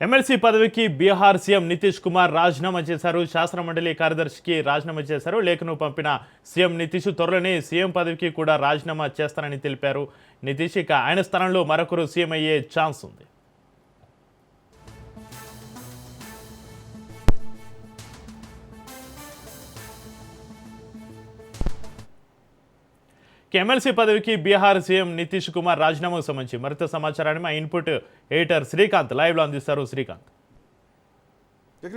MLC పదవికి Bihar CM Nitish Kumar రాజీనామా చేశారు. శాసనమండలి కార్యదర్శికి రాజీనామా చేశారు. లేఖను పంపిన సీఎం నితీష్ త్వరలోనే సీఎం పదవికి కూడా రాజీనామా చేస్తారని తెలిపారు. నితీష్ ఇక ఆయన స్థానంలో మరొకరు సీఎం అయ్యే ఛాన్స్ ఉంది. ఎమ్మెల్సీ పదవికి బీహార్ సీఎం నితీష్ కుమార్ రాజీనామాకు సంబంధించి మరింత సమాచారాన్ని మా ఇన్పుట్ ఎడిటర్ శ్రీకాంత్ లైవ్లో అందిస్తారు. Srikanth,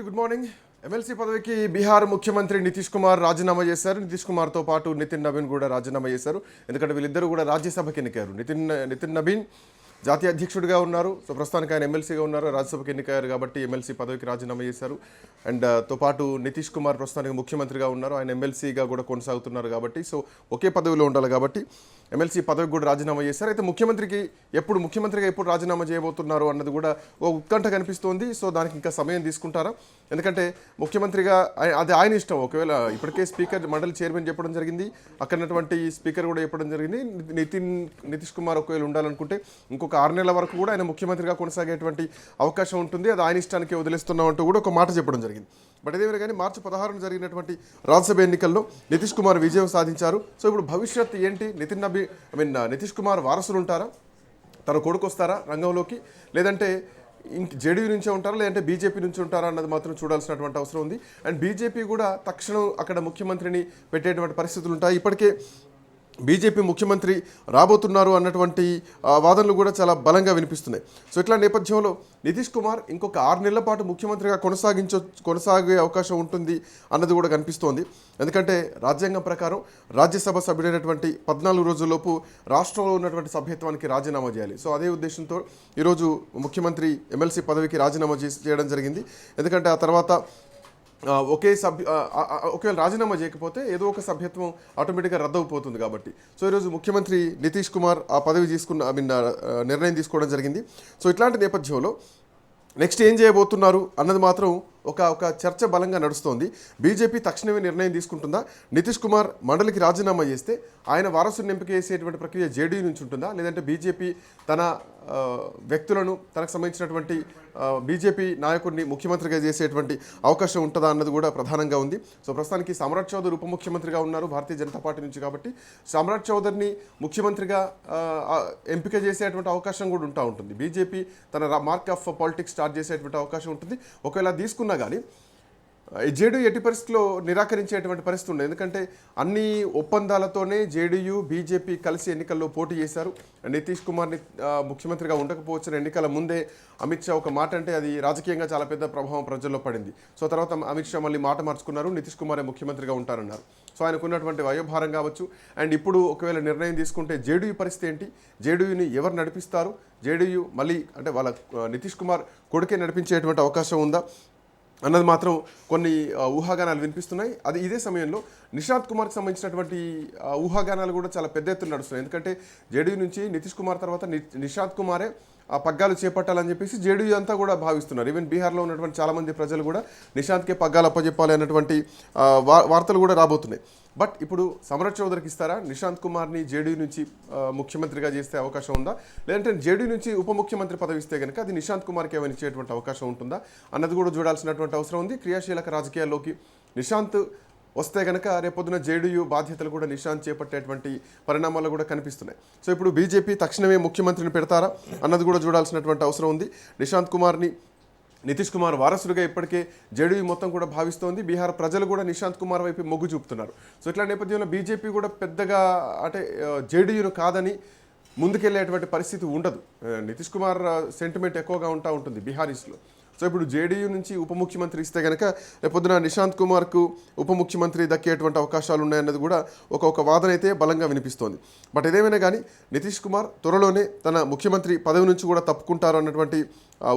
good morning. ఎమ్మెల్సీ పదవికి బీహార్ ముఖ్యమంత్రి నితీష్ కుమార్ రాజీనామా చేశారు. నితీష్ కుమార్తో పాటు నితిన్ నవీన్ కూడా రాజీనామా చేశారు. ఎందుకంటే వీళ్ళిద్దరూ కూడా రాజ్యసభకి ఎన్నికారు. నితిన్ నవీన్ జాతీయ అధ్యక్షుడిగా ఉన్నారు. సో ప్రస్తుతానికి ఆయన ఎమ్మెల్సీగా ఉన్నారు. రాజ్యసభకి ఎన్నికయ్యారు కాబట్టి ఎమ్మెల్సీ పదవికి రాజీనామా చేశారు. అండ్ తో పాటు నితీష్ కుమార్ ప్రస్తుతానికి ముఖ్యమంత్రిగా ఉన్నారు. ఆయన ఎమ్మెల్సీగా కూడా కొనసాగుతున్నారు కాబట్టి సో ఒకే పదవిలో ఉండాలి కాబట్టి ఎమ్మెల్సీ పదవికి కూడా రాజీనామా చేశారు. అయితే ముఖ్యమంత్రిగా ఎప్పుడు రాజీనామా చేయబోతున్నారు అన్నది కూడా ఒక ఉత్కంఠ కనిపిస్తోంది. సో దానికి ఇంకా సమయం తీసుకుంటారా? ఎందుకంటే ముఖ్యమంత్రిగా అది ఆయన ఇష్టం. ఒకవేళ ఇప్పటికే స్పీకర్ మండలి చైర్మన్ చెప్పడం జరిగింది, అక్కడటువంటి స్పీకర్ కూడా చెప్పడం జరిగింది. నితీష్ కుమార్ ఒకవేళ ఉండాలనుకుంటే ఇంకొక 6 నెలల వరకు కూడా ఆయన ముఖ్యమంత్రిగా కొనసాగేటువంటి అవకాశం ఉంటుంది. అది ఆయన ఇష్టానికి వదిలేస్తున్నామంటూ కూడా ఒక మాట చెప్పడం జరిగింది. బట్ ఇదేమైనా కానీ మార్చి 16 జరిగినటువంటి రాజ్యసభ ఎన్నికల్లో నితీష్ కుమార్ విజయం సాధించారు. సో ఇప్పుడు భవిష్యత్ ఏంటి? నితీష్ కుమార్ వారసులు ఉంటారా? తన కొడుకు వస్తారా రంగంలోకి, లేదంటే జేడీయూ నుంచే ఉంటారా, లేదంటే బీజేపీ నుంచి ఉంటారా అన్నది మాత్రం చూడాల్సినటువంటి అవసరం ఉంది. అండ్ బీజేపీ కూడా తక్షణం అక్కడ ముఖ్యమంత్రిని పెట్టేటువంటి పరిస్థితులు ఉంటాయి. ఇప్పటికే బీజేపీ ముఖ్యమంత్రి రాబోతున్నారు అన్నటువంటి వాదనలు కూడా చాలా బలంగా వినిపిస్తున్నాయి. సో ఇట్లా నేపథ్యంలో నితీష్ కుమార్ ఇంకొక 6 నెలల పాటు ముఖ్యమంత్రిగా కొనసాగే అవకాశం ఉంటుంది అన్నది కూడా కనిపిస్తోంది. ఎందుకంటే రాజ్యాంగం ప్రకారం రాజ్యసభ సభ్యుడైనటువంటి 14 రోజుల్లోపు రాష్ట్రంలో ఉన్నటువంటి సభ్యత్వానికి రాజీనామా చేయాలి. సో అదే ఉద్దేశంతో ఈరోజు ముఖ్యమంత్రి ఎమ్మెల్సీ పదవికి రాజీనామా చేయడం జరిగింది. ఎందుకంటే ఆ తర్వాత ఒకవేళ రాజీనామా చేయకపోతే ఏదో ఒక సభ్యత్వం ఆటోమేటిక్గా రద్దవుపోతుంది కాబట్టి సో ఈరోజు ముఖ్యమంత్రి నితీష్ కుమార్ ఆ పదవి నిర్ణయం తీసుకోవడం జరిగింది. సో ఇట్లాంటి నేపథ్యంలో నెక్స్ట్ ఏం చేయబోతున్నారు అన్నది మాత్రం ఒక చర్చ బలంగా నడుస్తోంది. బీజేపీ తక్షణమే నిర్ణయం తీసుకుంటుందా? నితీష్ కుమార్ మండలికి రాజీనామా చేస్తే ఆయన వారసుని ఎంపిక చేసేటువంటి ప్రక్రియ జేడీయూ నుంచి ఉంటుందా, లేదంటే బీజేపీ తన వ్యక్తులను తనకు సంబంధించినటువంటి బీజేపీ నాయకుడిని ముఖ్యమంత్రిగా చేసేటువంటి అవకాశం ఉంటుందా అన్నది కూడా ప్రధానంగా ఉంది. సో ప్రస్తుతానికి సమ్రాట్ చౌదరి ఉప ముఖ్యమంత్రిగా ఉన్నారు భారతీయ జనతా పార్టీ నుంచి కాబట్టి సమ్రాట్ చౌదరిని ముఖ్యమంత్రిగా ఎంపిక చేసేటువంటి అవకాశం కూడా ఉంటుంది. బీజేపీ తన మార్క్ ఆఫ్ పాలిటిక్స్ స్టార్ట్ చేసేటువంటి అవకాశం ఉంటుంది. ఒకవేళ తీసుకున్నా కానీ జేడీయూ ఎట్టి పరిస్థితుల్లో నిరాకరించేటువంటి పరిస్థితి ఉండదు. ఎందుకంటే అన్ని ఒప్పందాలతోనే జేడీయూ బీజేపీ కలిసి ఎన్నికల్లో పోటీ చేశారు. నితీష్ కుమార్ని ముఖ్యమంత్రిగా ఉండకపోవచ్చిన ఎన్నికల ముందే అమిత్ షా ఒక మాట అంటే అది రాజకీయంగా చాలా పెద్ద ప్రభావం ప్రజల్లో పడింది. సో తర్వాత అమిత్ షా మళ్ళీ మాట మార్చుకున్నారు, నితీష్ కుమారే ముఖ్యమంత్రిగా ఉంటారన్నారు. సో ఆయనకున్నటువంటి వయోభారం కావచ్చు అండ్ ఇప్పుడు ఒకవేళ నిర్ణయం తీసుకుంటే జేడీయూ పరిస్థితి ఏంటి, జేడీయూని ఎవరు నడిపిస్తారు, జేడీయూ మళ్ళీ అంటే వాళ్ళ నితీష్ కుమార్ కొడుకే నడిపించేటువంటి అవకాశం ఉందా అన్నది మాత్రం కొన్ని ఊహాగానాలు వినిపిస్తున్నాయి. అది ఇదే సమయంలో నిషాంత్ కుమార్కి సంబంధించినటువంటి ఊహాగానాలు కూడా చాలా పెద్ద ఎత్తున నడుస్తున్నాయి. ఎందుకంటే జేడీయూ నుంచి నితీష్ కుమార్ తర్వాత నిషాంత్ కుమారే ఆ పగ్గాలు చేపట్టాలని చెప్పేసి జేడీయూ అంతా కూడా భావిస్తున్నారు. ఈవెన్ బీహార్లో ఉన్నటువంటి చాలామంది ప్రజలు కూడా నిషాంత్కే పగ్గాలు అప్పచెప్పాలి అన్నటువంటి వార్తలు కూడా రాబోతున్నాయి. బట్ ఇప్పుడు సమ్రాట్ చౌదరికి ఇస్తారా? నిషాంత్ కుమార్ని జేడీయూ నుంచి ముఖ్యమంత్రిగా చేసే అవకాశం ఉందా, లేదంటే జేడీయూ నుంచి ఉప ముఖ్యమంత్రి పదవి ఇస్తే కనుక అది నిషాంత్ కుమార్కి ఏమైనా ఇచ్చేటువంటి అవకాశం ఉంటుందా అన్నది కూడా చూడాల్సినటువంటి అవసరం ఉంది. క్రియాశీలక రాజకీయాల్లోకి నిషాంత్ వస్తే కనుక రేపొద్దున జేడీయూ బాధ్యతలు కూడా నిషాంత్ చేపట్టేటువంటి పరిణామాలు కూడా కనిపిస్తున్నాయి. సో ఇప్పుడు బీజేపీ తక్షణమే ముఖ్యమంత్రిని పెడతారా అన్నది కూడా చూడాల్సినటువంటి అవసరం ఉంది. నిషాంత్ కుమార్ని నితీష్ కుమార్ వారసుడిగా ఇప్పటికే జేడీయూ మొత్తం కూడా భావిస్తోంది. బీహార్ ప్రజలు కూడా నిషాంత్ కుమార్ వైపు మొగ్గు చూపుతున్నారు. సో ఇట్లా నేపథ్యంలో బీజేపీ కూడా పెద్దగా అంటే జేడీయూను కాదని ముందుకెళ్లేటువంటి పరిస్థితి ఉండదు. నితీష్ కుమార్ సెంటిమెంట్ ఎక్కువగా ఉంటుంది బీహారీస్లో. సో ఇప్పుడు జేడీయూ నుంచి ఉప ముఖ్యమంత్రి ఇస్తే కనుక రేపొద్దున నిషాంత్ కుమార్కు ఉప ముఖ్యమంత్రి దక్కేటువంటి అవకాశాలు ఉన్నాయన్నది కూడా ఒక వాదన అయితే బలంగా వినిపిస్తోంది. బట్ ఏదేమైనా కానీ నితీష్ కుమార్ త్వరలోనే తన ముఖ్యమంత్రి పదవి నుంచి కూడా తప్పుకుంటారు అన్నటువంటి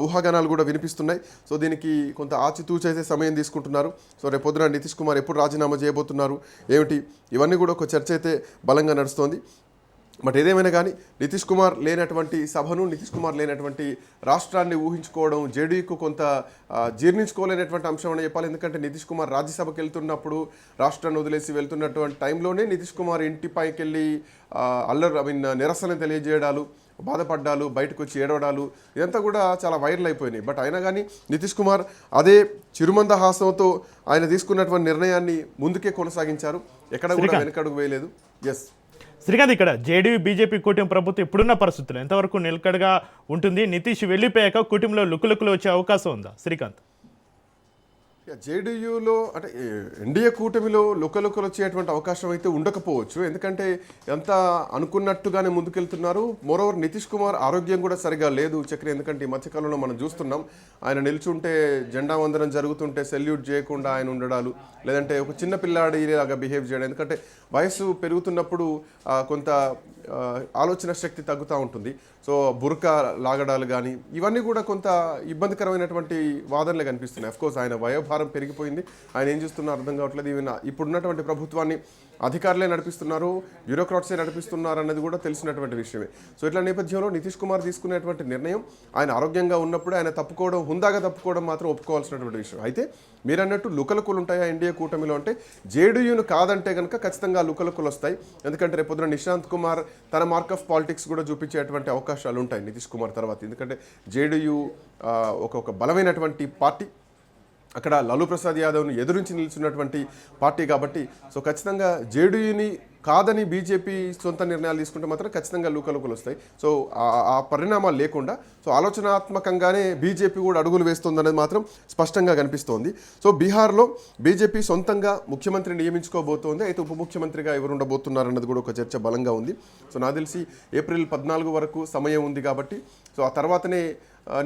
ఊహాగానాలు కూడా వినిపిస్తున్నాయి. సో దీనికి కొంత ఆచితూచి అయితే సమయం తీసుకుంటున్నారు. సో రేపొద్దున నితీష్ కుమార్ ఎప్పుడు రాజీనామా చేయబోతున్నారు ఏమిటి ఇవన్నీ కూడా ఒక చర్చ అయితే బలంగా నడుస్తోంది. బట్ ఏదేమైనా కానీ నితీష్ కుమార్ లేనటువంటి సభను, నితీష్ కుమార్ లేనటువంటి రాష్ట్రాన్ని ఊహించుకోవడం జేడీయూకు కొంత జీర్ణించుకోలేనటువంటి అంశం అని చెప్పాలి. ఎందుకంటే నితీష్ కుమార్ రాజ్యసభకి వెళ్తున్నప్పుడు రాష్ట్రాన్ని వదిలేసి వెళ్తున్నటువంటి టైంలోనే నితీష్ కుమార్ ఇంటిపైకి వెళ్ళి నిరసన తెలియజేయడాలు బాధపడ్డాలు, బయటకు వచ్చి ఏడవడాలు ఇదంతా కూడా చాలా వైరల్ అయిపోయినాయి. బట్ అయినా కానీ నితీష్ కుమార్ అదే చిరుమంద హాసంతో ఆయన తీసుకున్నటువంటి నిర్ణయాన్ని ముందుకే కొనసాగించారు, ఎక్కడ కూడా వెనకడుగు వేయలేదు. ఎస్ శ్రీకాంత్, ఇక్కడ జేడీయూ బీజేపీ కూటమి ప్రభుత్వం ఇప్పుడున్న పరిస్థితులు ఎంతవరకు నిలకడగా ఉంటుంది? నితీష్ వెళ్ళిపోయాక కూటమిలో లుక్కులుక్కులు వచ్చే అవకాశం ఉందా శ్రీకాంత్? జేడీయూలో అంటే ఎన్డీఏ కూటమిలో లుకలుకలు వచ్చేటువంటి అవకాశం అయితే ఉండకపోవచ్చు, ఎందుకంటే ఎంత అనుకున్నట్టుగానే ముందుకెళ్తున్నారు. మోరోవర్ నితీష్ కుమార్ ఆరోగ్యం కూడా సరిగా లేదు చక్రి, ఎందుకంటే ఈ మధ్యకాలంలో మనం చూస్తున్నాం ఆయన నిల్చుంటే జెండా వందనం జరుగుతుంటే సెల్యూట్ చేయకుండా ఆయన ఉండడాలు, లేదంటే ఒక చిన్న పిల్లాడిలాగా బిహేవ్ చేయడం. ఎందుకంటే వయసు పెరుగుతున్నప్పుడు కొంత ఆలోచన శక్తి తగ్గుతూ ఉంటుంది. సో బురకా లాగడాలు కానీ ఇవన్నీ కూడా కొంత ఇబ్బందికరమైనటువంటి వాదనలే కనిపిస్తున్నాయి. అఫ్కోర్స్ ఆయన వయోభారం పెరిగిపోయింది, ఆయన ఏం చేస్తున్నారో అర్థం కావట్లేదు. ఈవెన్ ఇప్పుడున్నటువంటి ప్రభుత్వాన్ని అధికారులే నడిపిస్తున్నారు, బ్యూరోక్రాట్సే నడిపిస్తున్నారు అన్నది కూడా తెలిసినటువంటి విషయమే. సో ఇట్లా నేపథ్యంలో నితీష్ కుమార్ తీసుకునేటువంటి నిర్ణయం ఆయన ఆరోగ్యంగా ఉన్నప్పుడే ఆయన తప్పుకోవడం, హుందాగా తప్పుకోవడం మాత్రం ఒప్పుకోవాల్సినటువంటి విషయం. అయితే మీరు అన్నట్టు లుకలుకులు ఉంటాయా ఎన్డీఏ కూటమిలో అంటే, జేడీయూను కాదంటే కనుక ఖచ్చితంగా లుకలుకులు వస్తాయి. ఎందుకంటే రేపు పొద్దున నిశాంత్ కుమార్ తన మార్క్ ఆఫ్ పాలిటిక్స్ కూడా చూపించేటువంటి అవకాశాలు ఉంటాయి నితీష్ కుమార్ తర్వాత. ఎందుకంటే జేడీయూ ఒక బలమైనటువంటి పార్టీ, అక్కడ లాలూ ప్రసాద్ యాదవ్ను ఎదురించి నిలుచున్నటువంటి పార్టీ కాబట్టి సో ఖచ్చితంగా జేడీయూని కాదని బీజేపీ సొంత నిర్ణయాలు తీసుకుంటే మాత్రం ఖచ్చితంగా లుకలుకలు వస్తాయి. సో ఆ పరిణామాలు లేకుండా సో ఆలోచనాత్మకంగానే బీజేపీ కూడా అడుగులు వేస్తుందనేది మాత్రం స్పష్టంగా కనిపిస్తోంది. సో బీహార్లో బీజేపీ సొంతంగా ముఖ్యమంత్రిని నియమించుకోబోతోంది. అయితే ఉప ముఖ్యమంత్రిగా ఎవరు ఉండబోతున్నారన్నది కూడా ఒక చర్చ బలంగా ఉంది. సో నాకు తెలిసి ఏప్రిల్ 14 వరకు సమయం ఉంది కాబట్టి సో ఆ తర్వాతనే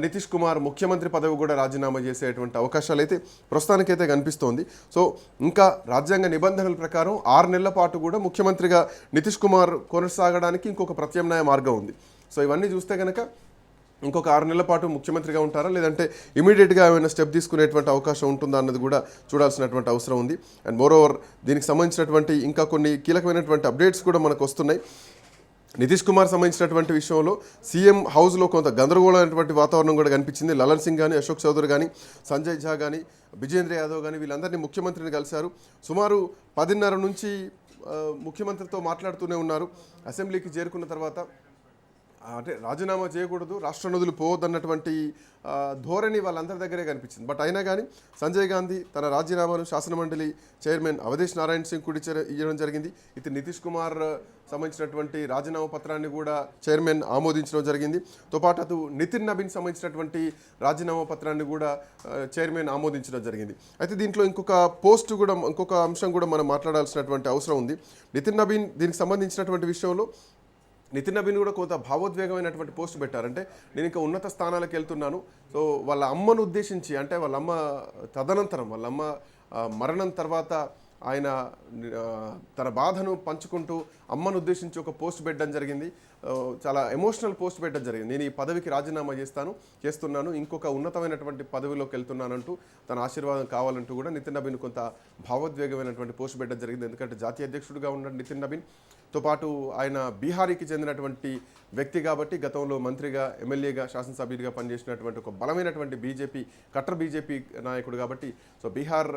నితీష్ కుమార్ ముఖ్యమంత్రి పదవి కూడా రాజీనామా చేసేటువంటి అవకాశాలు అయితే ప్రస్తుతానికైతే కనిపిస్తోంది. సో ఇంకా రాజ్యాంగ నిబంధనల ప్రకారం 6 నెలల పాటు కూడా ముఖ్యమంత్రిగా నితీష్ కుమార్ కొనసాగడానికి ఇంకొక ప్రత్యామ్నాయ మార్గం ఉంది. సో ఇవన్నీ చూస్తే కనుక ఇంకొక 6 నెలల పాటు ముఖ్యమంత్రిగా ఉంటారా, లేదంటే ఇమీడియట్గా ఏమైనా స్టెప్ తీసుకునేటువంటి అవకాశం ఉంటుందా అన్నది కూడా చూడాల్సినటువంటి అవసరం ఉంది. అండ్ మోరోవర్ దీనికి సంబంధించినటువంటి ఇంకా కొన్ని కీలకమైనటువంటి అప్డేట్స్ కూడా మనకు వస్తున్నాయి. నితీష్ కుమార్ సంబంధించినటువంటి విషయంలో సీఎం హౌస్లో కొంత గందరగోళమైనటువంటి వాతావరణం కూడా కనిపించింది. లలన్ సింగ్ కానీ, అశోక్ చౌదరి కానీ, సంజయ్ ఝా కానీ, విజేంద్ర యాదవ్ కానీ వీళ్ళందరినీ ముఖ్యమంత్రిని కలిశారు. సుమారు 10:30 నుంచి ముఖ్యమంత్రితో మాట్లాడుతూనే ఉన్నారు. అసెంబ్లీకి చేరుకున్న తర్వాత అంటే రాజీనామా చేయకూడదు, రాష్ట్ర నిధులు పోవద్దన్నటువంటి ధోరణి వాళ్ళందరి దగ్గరే కనిపించింది. బట్ అయినా కానీ సంజయ్ గాంధీ తన రాజీనామాను శాసనమండలి చైర్మన్ అవధేష్ నారాయణ సింగ్ కూడా ఇవ్వడం జరిగింది. ఇది నితీష్ కుమార్ సంబంధించినటువంటి రాజీనామా పత్రాన్ని కూడా చైర్మన్ ఆమోదించడం జరిగింది. తో పాటు అటు నితిన్ నబీన్ సంబంధించినటువంటి రాజీనామా పత్రాన్ని కూడా చైర్మన్ ఆమోదించడం జరిగింది. అయితే దీంట్లో ఇంకొక అంశం కూడా మనం మాట్లాడాల్సినటువంటి అవసరం ఉంది. నితిన్ నబీన్ దీనికి సంబంధించినటువంటి విషయంలో నితిన్ నబీన్ కూడా కొంత భావోద్వేగమైనటువంటి పోస్ట్ పెట్టారంటే, నేను ఇంకా ఉన్నత స్థానాలకు వెళ్తున్నాను. సో వాళ్ళ అమ్మను ఉద్దేశించి అంటే వాళ్ళ అమ్మ తదనంతరం వాళ్ళ అమ్మ మరణం తర్వాత ఆయన తన బాధను పంచుకుంటూ అమ్మను ఉద్దేశించి ఒక పోస్ట్ పెట్టడం జరిగింది. చాలా ఎమోషనల్ పోస్ట్ పెట్టడం జరిగింది. నేను ఈ పదవికి రాజీనామా చేస్తున్నాను, ఇంకొక ఉన్నతమైనటువంటి పదవిలోకి వెళ్తున్నానంటూ తన ఆశీర్వాదం కావాలంటూ కూడా నితిన్ నబీన్ కొంత భావోద్వేగమైనటువంటి పోస్ట్ పెట్టడం జరిగింది. ఎందుకంటే జాతీయ అధ్యక్షుడిగా ఉన్న నితిన్ నబీన్తో పాటు ఆయన బీహారీకి చెందినటువంటి వ్యక్తి కాబట్టి గతంలో మంత్రిగా, ఎమ్మెల్యేగా, శాసనసభ్యుడిగా పనిచేసినటువంటి ఒక బలమైనటువంటి కట్టర్ బీజేపీ నాయకుడు కాబట్టి సో బీహార్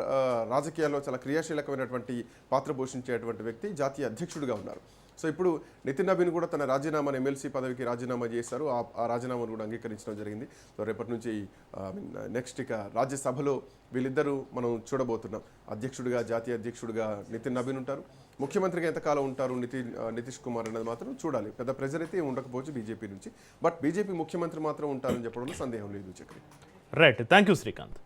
రాజకీయాల్లో చాలా క్రియాశీలకమైనటువంటి పాత్ర పోషించేటువంటి వ్యక్తి జాతీయ అధ్యక్షుడిగా ఉన్నారు. సో ఇప్పుడు నితిన్ నబీన్ కూడా తన రాజీనామాను ఎమ్మెల్సీ పదవికి రాజీనామా చేశారు. ఆ రాజీనామాను కూడా అంగీకరించడం జరిగింది. సో రేపటి నుంచి నెక్స్ట్ ఇక రాజ్యసభలో వీళ్ళిద్దరూ మనం చూడబోతున్నాం. అధ్యక్షుడిగా, జాతీయ అధ్యక్షుడిగా నితిన్ నబీన్ ఉంటారు. ముఖ్యమంత్రిగా ఎంతకాలం ఉంటారు నితీష్ కుమార్ అనేది మాత్రం చూడాలి. పెద్ద ప్రెజర్ అయితే ఉండకపోవచ్చు బీజేపీ నుంచి, బట్ బీజేపీ ముఖ్యమంత్రి మాత్రం ఉంటారని చెప్పడంలో సందేహం లేదు Chakri. Right, thank you Srikanth.